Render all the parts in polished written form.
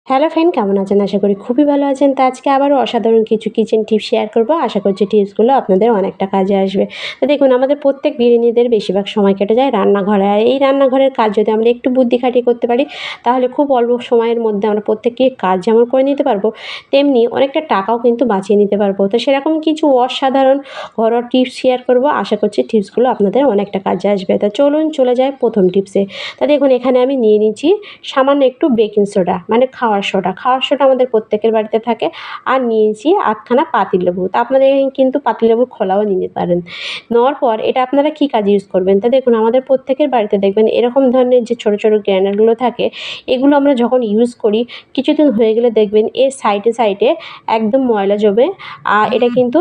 Hello friend, কেমন আছেন? আশা করি খুবই ভালো আছেন। তো আজকে আবারও অসাধারণ কিছু কিচেন টিপস শেয়ার করব। আশা করছি টিপসগুলো আপনাদের অনেকটা কাজে আসবে। তো দেখুন, আমাদের প্রত্যেক গৃহিণীদের বেশিরভাগ সময় কেটে যায় রান্নাঘরে। আর এই রান্নাঘরের কাজ যদি আমরা একটু বুদ্ধি খাটিয়ে করতে পারি, তাহলে খুব অল্প সময়ের মধ্যে আমরা প্রত্যেকটি কাজ যেমন করে নিতে পারবো, তেমনি অনেকটা টাকাও কিন্তু বাঁচিয়ে নিতে পারবো। তো সেরকম কিছু অসাধারণ ঘরোয়া টিপস শেয়ার করব। আশা করছি টিপসগুলো আপনাদের অনেকটা কাজে আসবে। তা চলুন চলে যাই প্রথম টিপসে। তা দেখুন, এখানে আমি নিয়ে নিচ্ছি সামান্য একটু বেকিং সোডা, মানে খাওয়ার সোডা। খাওয়ার সোডা আমাদের প্রত্যেকের বাড়িতে থাকে। আর নিয়েছি আধখানা পাতিলেবু। তা আপনারা কিন্তু পাতিলেবুর খোলাও নিতে পারেন। নেওয়ার পর এটা আপনারা কী কাজে ইউজ করবেন? তা দেখুন, আমাদের প্রত্যেকের বাড়িতে দেখবেন এরকম ধরনের যে ছোটো ছোটো গ্রাইন্ডারগুলো থাকে, এগুলো আমরা যখন ইউজ করি কিছুদিন হয়ে গেলে দেখবেন এর সাইডে সাইডে একদম ময়লা জমে এটা কিন্তু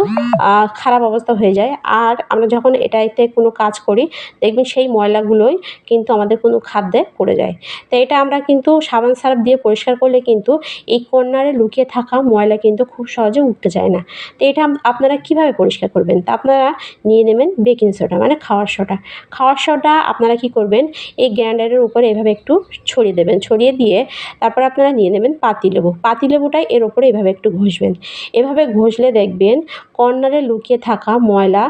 খারাপ অবস্থা হয়ে যায়। আর আমরা যখন এটাতে কোনো কাজ করি, দেখবেন সেই ময়লাগুলোই কিন্তু আমাদের কোনো খাদ্যে পড়ে যায়। তো এটা আমরা কিন্তু সাবান সার্ফ দিয়ে পরিষ্কার করলে কিন্তু এই কর্নারে লুকিয়ে থাকা ময়লা কিন্তু খুব সহজে উঠতে চায় না। তো এটা আপনারা কীভাবে পরিষ্কার করবেন? তা আপনারা নিয়ে নেবেন বেকিং সোডা, মানে খাওয়ার সোডা। খাওয়ার সোডা আপনারা কী করবেন, এই গ্রাইন্ডারের উপরে এভাবে একটু ছড়িয়ে দেবেন। ছড়িয়ে দিয়ে তারপর আপনারা নিয়ে নেবেন পাতিলেবু। পাতিলেবুটাই এর ওপরে এভাবে একটু ঘষবেন। এভাবে ঘষলে দেখবেন কর্নারে লুকিয়ে থাকা ময়লা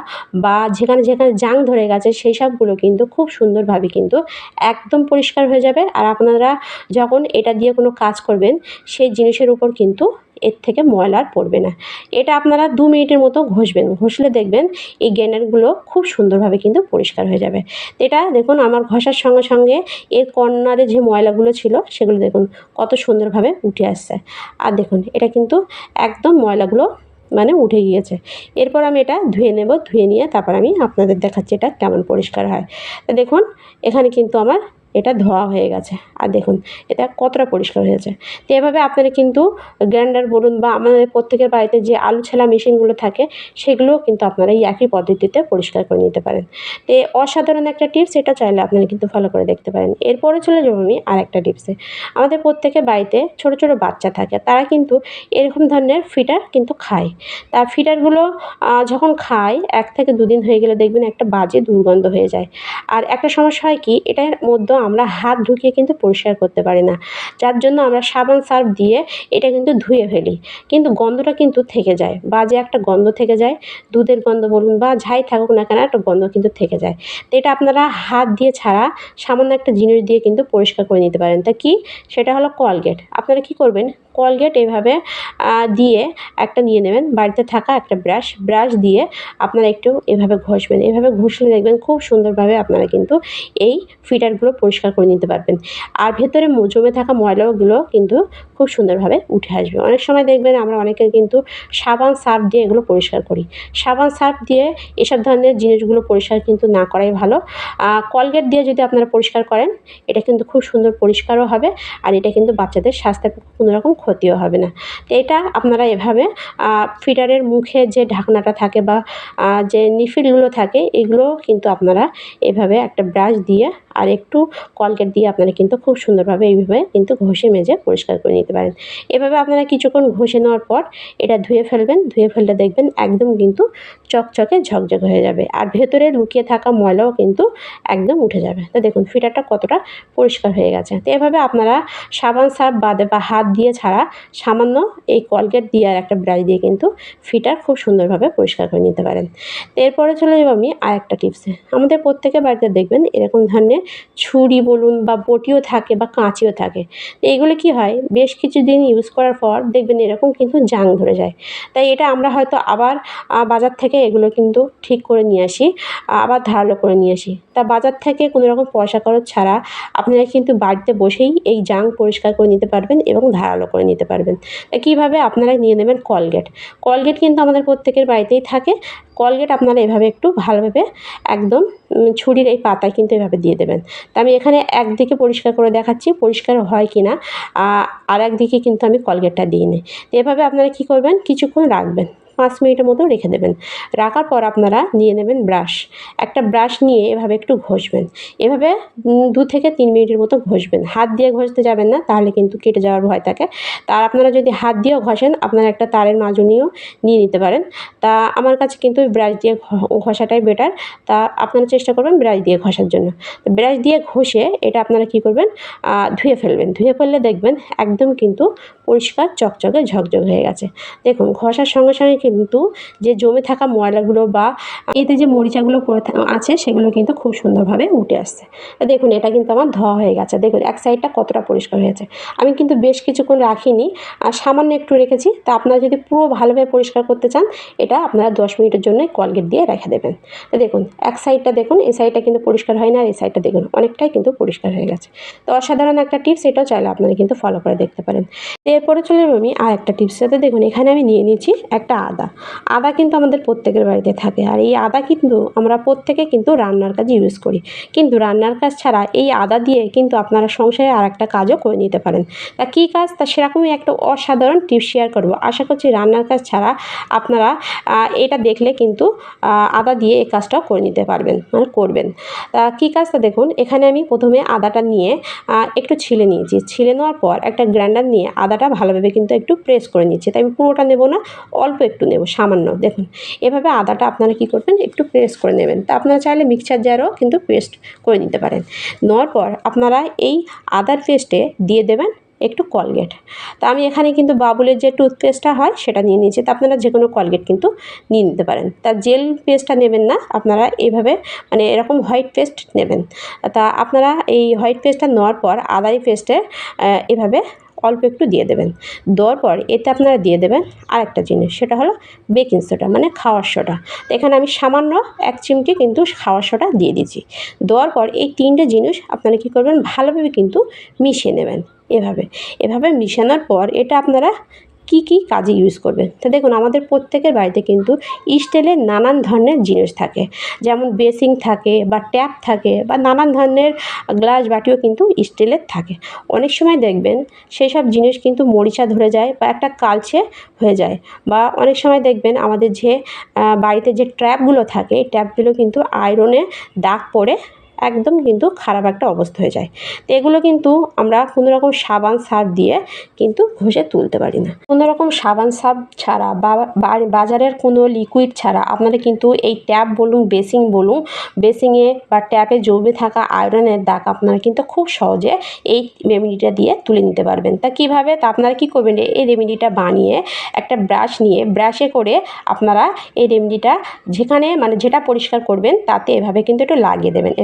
বা যেখানে যেখানে জাং ধরে গেছে সেই সবগুলো কিন্তু খুব সুন্দরভাবে কিন্তু একদম পরিষ্কার হয়ে যাবে। আর আপনারা যখন এটা দিয়ে কোনো কাজ করবেন, সেই জিনিসের উপর কিন্তু এর থেকে ময়লা আর পড়বে না। এটা আপনারা 2 মিনিটের মতো ঘষবেন। ঘষলে দেখবেন এই গ্রাইন্ডারগুলো খুব সুন্দরভাবে কিন্তু পরিষ্কার হয়ে যাবে। এটা দেখুন, আমার ঘষার সঙ্গে সঙ্গে এর কর্নারে যে ময়লাগুলো ছিল সেগুলো দেখুন কত সুন্দরভাবে উঠে আসছে। আর দেখুন, এটা কিন্তু একদম ময়লাগুলো মানে উঠে গিয়েছে। এরপর আমি এটা ধুয়ে নেব। ধুয়ে নিয়ে তারপর আমি আপনাদের দেখাচ্ছি এটা কেমন পরিষ্কার হয়। তো দেখুন, এখানে কিন্তু আমার এটা ধোয়া হয়ে গেছে। আর দেখুন এটা কতটা পরিষ্কার হয়েছে। তো এভাবে আপনারা কিন্তু গ্রাইন্ডার বলুন বা আমাদের প্রত্যেকের বাড়িতে যে আলু ছেলা মেশিনগুলো থাকে, সেগুলোও কিন্তু আপনারা এই একই পদ্ধতিতে পরিষ্কার করে নিতে পারেন। তো অসাধারণ একটা টিপস, এটা চাইলে আপনারা কিন্তু ফলো করে দেখতে পারেন। এরপরে চলে যাবো আমি আরেকটা টিপসে। আমাদের প্রত্যেকের বাড়িতে ছোটো ছোটো বাচ্চা থাকে, তারা কিন্তু এরকম ধরনের ফিডার কিন্তু খায়। তা ফিডারগুলো যখন খায় 1 থেকে 2 দিন হয়ে গেলে দেখবেন একটা বাজে দুর্গন্ধ হয়ে যায়। আর একটা সমস্যা হয় কি, এটার মধ্যে আমরা হাত ঢুকিয়ে কিন্তু পরিষ্কার করতে পারি না। যার জন্য আমরা সাবান সার্ফ দিয়ে এটা কিন্তু ধুয়ে ফেলি। কিন্তু গন্ধটা কিন্তু থেকে যায়। বাজে একটা গন্ধ থেকে যায়। দুধের গন্ধ বলুন বা যাই থাকুক না কেন, একটা গন্ধ কিন্তু থেকে যায়। তো এটা আপনারা হাত দিয়ে ছাড়া সামান্য একটা জিনিস দিয়ে কিন্তু পরিষ্কার করে নিতে পারেন। তা কি? সেটা হলো কোলগেট। আপনারা কী করবেন, কোলগেট এভাবে দিয়ে একটা নিয়ে নেবেন। বাড়িতে থাকা একটা ব্রাশ দিয়ে আপনারা একটু এভাবে ঘষবেন। এভাবে ঘষলে দেখবেন খুব সুন্দরভাবে আপনারা কিন্তু এই ফিডারগুলো পরিষ্কার করে নিতে পারবেন। আর ভেতরে জমে থাকা ময়লাগুলো কিন্তু খুব সুন্দরভাবে উঠে আসবে। অনেক সময় দেখবেন আমরা অনেকে কিন্তু সাবান সার্ফ দিয়ে এগুলো পরিষ্কার করি। সাবান সার্ফ দিয়ে এসব ধরনের জিনিসগুলো পরিষ্কার কিন্তু না করাই ভালো। কোলগেট দিয়ে যদি আপনারা পরিষ্কার করেন, এটা কিন্তু খুব সুন্দর পরিষ্কারও হবে। আর এটা কিন্তু বাচ্চাদের স্বাস্থ্যের পক্ষে কোনো রকম ক্ষতিও হবে না। তো এটা আপনারা এভাবে ফিডারের মুখে যে ঢাকনাটা থাকে বা যে নিফিলগুলো থাকে, এগুলো কিন্তু আপনারা এভাবে একটা ব্রাশ দিয়ে আর একটু কোলগেট দিয়ে আপনারা কিন্তু খুব সুন্দরভাবে এইভাবে কিন্তু ঘষে মেজে পরিষ্কার করে নিতে পারেন। এভাবে আপনারা কিছুক্ষণ ঘষে নেওয়ার পর এটা ধুয়ে ফেলবেন। ধুয়ে ফেললে দেখবেন একদম কিন্তু চকচকে ঝকঝকে হয়ে যাবে। আর ভেতরে লুকিয়ে থাকা ময়লাও কিন্তু একদম উঠে যাবে। তো দেখুন ফিডারটা কতটা পরিষ্কার হয়ে গেছে। তো এভাবে আপনারা সাবান সার্ফ বাদে বা হাত দিয়ে ছাড়া সামান্য এই কোলগেট দিয়ে আর একটা ব্রাশ দিয়ে কিন্তু ফিডার খুব সুন্দরভাবে পরিষ্কার করে নিতে পারেন। তো এরপরে চলে যাবো আমি আরেকটা টিপসে। আমাদের প্রত্যেকের বাড়িতে দেখবেন এরকম ধরনের ছুরি বলুন বা বটিও থাকে বা কাঁচিও থাকে। তো এগুলো কী হয়, বেশ কিছুদিন ইউজ করার পর দেখবেন এরকম কিন্তু জাং ধরে যায়। তাই এটা আমরা হয়তো আবার বাজার থেকে এগুলো কিন্তু ঠিক করে নিয়ে আসি, আবার ধারালো করে নিয়ে আসি। তা বাজার থেকে কোনো রকম পয়সা খরচ ছাড়া আপনারা কিন্তু বাড়িতে বসেই এই জাং পরিষ্কার করে নিতে পারবেন এবং ধারালো করে নিতে পারবেন। তা কীভাবে? আপনারা নিয়ে নেবেন কোলগেট। কোলগেট কিন্তু আমাদের প্রত্যেকের বাড়িতেই থাকে। কোলগেট আপনারা এভাবে একটু ভালোভাবে একদম ছুরির এই পাতায় কিন্তু এভাবে দিয়ে দেবেন। তা আমি এখানে একদিকে পরিষ্কার করে দেখাচ্ছি পরিষ্কার হয় কি না। আর একদিকে কিন্তু আমি কোলগেটটা দিইনি। তো এভাবে আপনারা কী করবেন, কিছুক্ষণ রাখবেন। 5 মিনিটের মতো রেখে দেবেন। রাখার পর আপনারা নিয়ে নেবেন ব্রাশ। একটা ব্রাশ নিয়ে এভাবে একটু ঘষবেন। এভাবে 2 থেকে 3 মিনিটের মতো ঘষবেন। হাত দিয়ে ঘষতে যাবেন না, তাহলে কিন্তু কেটে যাওয়ার ভয় থাকে। আর আপনারা যদি হাত দিয়েও ঘষেন, আপনারা একটা তারের মাজনিও নিয়ে নিতে পারেন। তা আমার কাছে কিন্তু ব্রাশ দিয়ে ঘষাটাই বেটার। তা আপনারা চেষ্টা করবেন ব্রাশ দিয়ে ঘষার জন্য। তো ব্রাশ দিয়ে ঘষে এটা আপনারা কী করবেন, ধুয়ে ফেলবেন। ধুয়ে ফেললে দেখবেন একদম কিন্তু পরিষ্কার চকচকে ঝকঝক হয়ে গেছে। দেখুন ঘষার সঙ্গে সঙ্গে কিন্তু যে জমে থাকা ময়লাগুলো বা এতে যে মরিচাগুলো পড়ে আছে সেগুলো কিন্তু খুব সুন্দরভাবে উঠে আসছে। দেখুন এটা কিন্তু আমার ধোয়া হয়ে গেছে। দেখুন এক সাইডটা কতটা পরিষ্কার হয়েছে। আমি কিন্তু বেশ কিছুক্ষণ রাখিনি, আর সামান্য একটু রেখেছি। তা আপনারা যদি পুরো ভালোভাবে পরিষ্কার করতে চান, এটা আপনারা 10 মিনিটের জন্য কলগেট দিয়ে রেখে দেবেন। তো দেখুন এক সাইডটা দেখুন, এই সাইডটা কিন্তু পরিষ্কার হয় না, আর এই সাইডটা দেখুন অনেকটাই কিন্তু পরিষ্কার হয়ে গেছে। তো অসাধারণ একটা টিপস, এটাও চাইলে আপনারা কিন্তু ফলো করে দেখতে পারেন। এরপরে চলে যাবো আমি আর একটা টিপস সাথে। দেখুন এখানে আমি নিয়ে নিয়েছি একটা আদা। আদা কিন্তু আমাদের প্রত্যেকের বাড়িতে থাকে, আর এই আদা কিন্তু আমরা প্রত্যেকে কিন্তু রান্নার কাজে ইউজ করি। কিন্তু রান্নার কাজ ছাড়া এই আদা দিয়ে কিন্তু আপনারা সংসারে আর একটা কাজও করে নিতে পারেন। তা কী কাজ, তা সেরকমই একটা অসাধারণ টিপস শেয়ার করব। আশা করছি রান্নার কাজ ছাড়া আপনারা এটা দেখলে কিন্তু আদা দিয়ে এই কাজটাও করে নিতে পারবেন, মানে করবেন। তা কী কাজ, তা দেখুন এখানে আমি প্রথমে আদাটা নিয়ে একটু ছিলে নিয়েছি। ছিলে নেওয়ার পর একটা গ্রাইন্ডার নিয়ে আদাটা ভালোভাবে কিন্তু একটু প্রেস করে নিচ্ছি। তাই আমি পুরোটা নেব না, অল্প একটু নেব, সামান্য। দেখুন এভাবে আদাটা আপনারা কী করবেন, একটু প্রেস করে নেবেন। তা আপনারা চাইলে মিক্সচার জারও কিন্তু পেস্ট করে নিতে পারেন। নেওয়ার পর আপনারা এই আদার পেস্টে দিয়ে দেবেন একটু কলগেট। তা আমি এখানে কিন্তু বাবুলের যে টুথপেস্টটা হয় সেটা নিয়ে নিয়েছি। তা আপনারা যে কোনো কলগেট কিন্তু নিয়ে নিতে পারেন। তা জেল পেস্টটা নেবেন না, আপনারা এইভাবে মানে এরকম হোয়াইট পেস্ট নেবেন। তা আপনারা এই হোয়াইট পেস্টটা নেওয়ার পর আদারি পেস্টে এভাবে অল্প একটু দিয়ে দেবেন। দেওয়ার পর এতে আপনারা দিয়ে দেবেন আরেকটা জিনিস, সেটা হলো বেকিং সোডা, মানে খাওয়ার সোডা। তো এখানে আমি সামান্য 1 চিমটি কিন্তু খাওয়ার সোডা দিয়ে দিয়েছি। দেওয়ার পর এই 3টে জিনিস আপনারা কী করবেন, ভালোভাবে কিন্তু মিশিয়ে নেবেন। এভাবে মিশানোর পর এটা আপনারা কী কাজে ইউজ করবেন। তো দেখুন আমাদের প্রত্যেকের বাড়িতে কিন্তু স্টিলের নানান ধরনের জিনিস থাকে, যেমন বেসিন থাকে বা ট্যাপ থাকে বা নানান ধরনের গ্লাস বাটিও কিন্তু স্টিলের থাকে। অনেক সময় দেখবেন সেই সব জিনিস কিন্তু মরিচা ধরে যায় বা একটা কালচে হয়ে যায়, বা অনেক সময় দেখবেন আমাদের যে বাড়িতে যে ট্যাপগুলো থাকে, এই ট্যাপগুলো কিন্তু আয়রনে দাগ পড়ে একদম কিন্তু খারাপ একটা অবস্থা হয়ে যায়। তো এগুলো কিন্তু আমরা কোনো রকম সাবান সার্ফ দিয়ে কিন্তু ঘষে তুলতে পারি না। কোনো রকম সাবান সার্ফ ছাড়া বা বাজারের কোনো লিকুইড ছাড়া আপনারা কিন্তু এই ট্যাপ বলুন, বেসিন বলুন, বেসিনে বা ট্যাপে জমে থাকা আয়রনের দাগ আপনারা কিন্তু খুব সহজে এই রেমেডিটা দিয়ে তুলে নিতে পারবেন। তা কীভাবে, তা আপনারা কী করবেন, এই রেমেডিটা বানিয়ে একটা ব্রাশ নিয়ে ব্রাশে করে আপনারা এই রেমেডিটা যেখানে মানে যেটা পরিষ্কার করবেন তাতে এভাবে কিন্তু একটু লাগিয়ে দেবেন।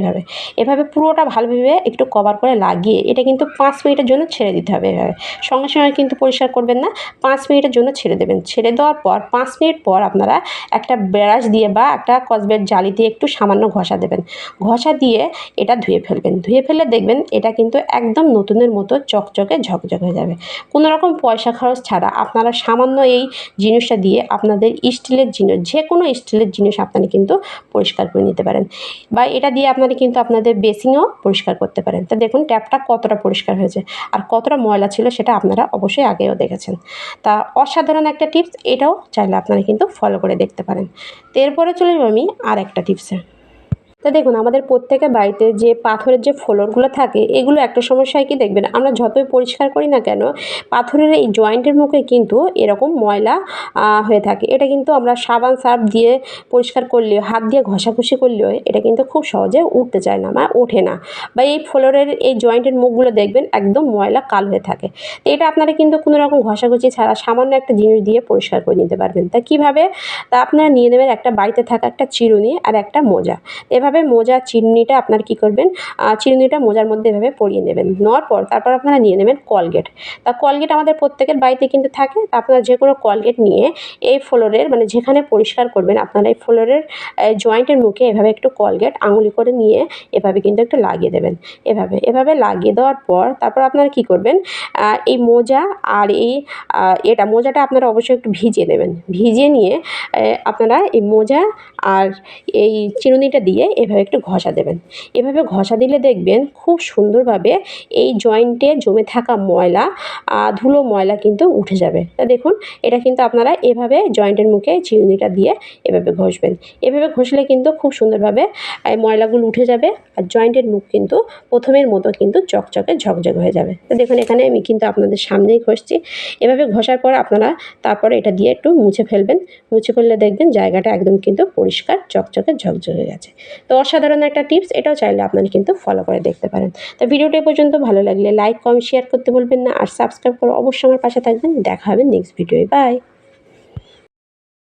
এভাবে পুরোটা ভালোভাবে একটু কভার করে লাগিয়ে এটা কিন্তু 5 মিনিটের জন্য ছেড়ে দিতে হবে। এভাবে সঙ্গে সঙ্গে কিন্তু পরিষ্কার করবেন না, 5 মিনিটের জন্য ছেড়ে দেবেন। ছেড়ে দেওয়ার পর 5 মিনিট পর আপনারা একটা ব্রাশ দিয়ে বা একটা কসবেট জালি দিয়ে একটু সামান্য ঘষা দেবেন। ঘষা দিয়ে এটা ধুয়ে ফেলবেন। ধুয়ে ফেললে দেখবেন এটা কিন্তু একদম নতুনের মতো চকচকে ঝকঝক হয়ে যাবে। কোনো রকম পয়সা খরচ ছাড়া আপনারা সামান্য এই জিনিসটা দিয়ে আপনাদের স্টিলের জিনিস, যে কোনো স্টিলের জিনিস আপনারা কিন্তু পরিষ্কার করে নিতে পারেন, বা এটা দিয়ে আপনারা কিন্তু আপনাদের বেসিনও পরিষ্কার করতে পারেন। তো দেখুন ট্যাপটা কতটা পরিষ্কার হয়েছে, আর কতটা ময়লা ছিল সেটা আপনারা অবশ্যই আগেও দেখেছেন। তা অসাধারণ একটা টিপস, এটাও চাইলে আপনারা কিন্তু ফলো করে দেখতে পারেন। তো এরপরে চলে যাব আমি আর একটা টিপসে। তা দেখুন আমাদের প্রত্যেকের বাড়িতে যে পাথরের যে ফ্লোরগুলো থাকে, এগুলো একটা সমস্যা হয় কি, দেখবেন আমরা যতই পরিষ্কার করি না কেন, পাথরের এই জয়েন্টের মুখে কিন্তু এরকম ময়লা হয়ে থাকে। এটা কিন্তু আমরা সাবান সার্ফ দিয়ে পরিষ্কার করলেও, হাত দিয়ে ঘষাঘষি করলেও এটা কিন্তু খুব সহজে উঠতে চায় না বা ওঠে না, বা এই ফ্লোরের এই জয়েন্টের মুখগুলো দেখবেন একদম ময়লা কাল হয়ে থাকে। তো এটা আপনারা কিন্তু কোনো রকম ঘষাঘষি ছাড়া সামান্য একটা জিনিস দিয়ে পরিষ্কার করে নিতে পারবেন। তা কীভাবে, তা আপনারা নিয়ে নেবেন একটা বাড়িতে থাকা একটা চিরুনি আর একটা মোজা। এভাবে মোজা চিরুনিটা আপনারা কী করবেন, চিরুনিটা মোজার মধ্যে এভাবে পরিয়ে নেবেন। নেওয়ার পর তারপর আপনারা নিয়ে নেবেন কলগেট। তা কলগেট আমাদের প্রত্যেকের বাড়িতে কিন্তু থাকে। তা আপনারা যে কোনো কলগেট নিয়ে এই ফ্লোরের মানে যেখানে পরিষ্কার করবেন আপনারা এই ফ্লোরের জয়েন্টের মুখে এভাবে একটু কলগেট আঙুলি করে নিয়ে এভাবে কিন্তু একটু লাগিয়ে দেবেন। এভাবে লাগিয়ে দেওয়ার পর তারপর আপনারা কী করবেন, এই মোজা আর এই মোজাটা আপনারা অবশ্যই একটু ভিজিয়ে নেবেন। ভিজিয়ে নিয়ে আপনারা এই মোজা আর এই চিরুনিটা দিয়ে এভাবে একটু ঘষা দেবেন। এভাবে ঘষা দিলে দেখবেন খুব সুন্দরভাবে এই জয়েন্টে জমে থাকা ময়লা ধুলো ময়লা কিন্তু উঠে যাবে। তা দেখুন এটা কিন্তু আপনারা এভাবে জয়েন্টের মুখে চিরুনিটা দিয়ে এভাবে ঘষবেন। এভাবে ঘষলে কিন্তু খুব সুন্দরভাবে এই ময়লাগুলো উঠে যাবে আর জয়েন্টের মুখ কিন্তু প্রথমের মতো কিন্তু চকচকে ঝকঝকে হয়ে যাবে। তো দেখুন এখানে আমি কিন্তু আপনাদের সামনেই ঘষছি। এভাবে ঘষার পর আপনারা তারপরে এটা দিয়ে একটু মুছে ফেলবেন। মুছে ফেললে দেখবেন জায়গাটা একদম কিন্তু পরিষ্কার চকচকে ঝকঝকে হয়ে গেছে। তো অসাধারণ একটা টিপস, এটাও চাইলে আপনারা কিন্তু ফলো করে দেখতে পারেন। তো ভিডিওটা এ পর্যন্ত ভালো লাগলে লাইক, কমেন্ট, শেয়ার করতে ভুলবেন না আর সাবস্ক্রাইব করে অবশ্যই আমার পাশে থাকবেন। দেখা হবে নেক্সট ভিডিওয়। বাই।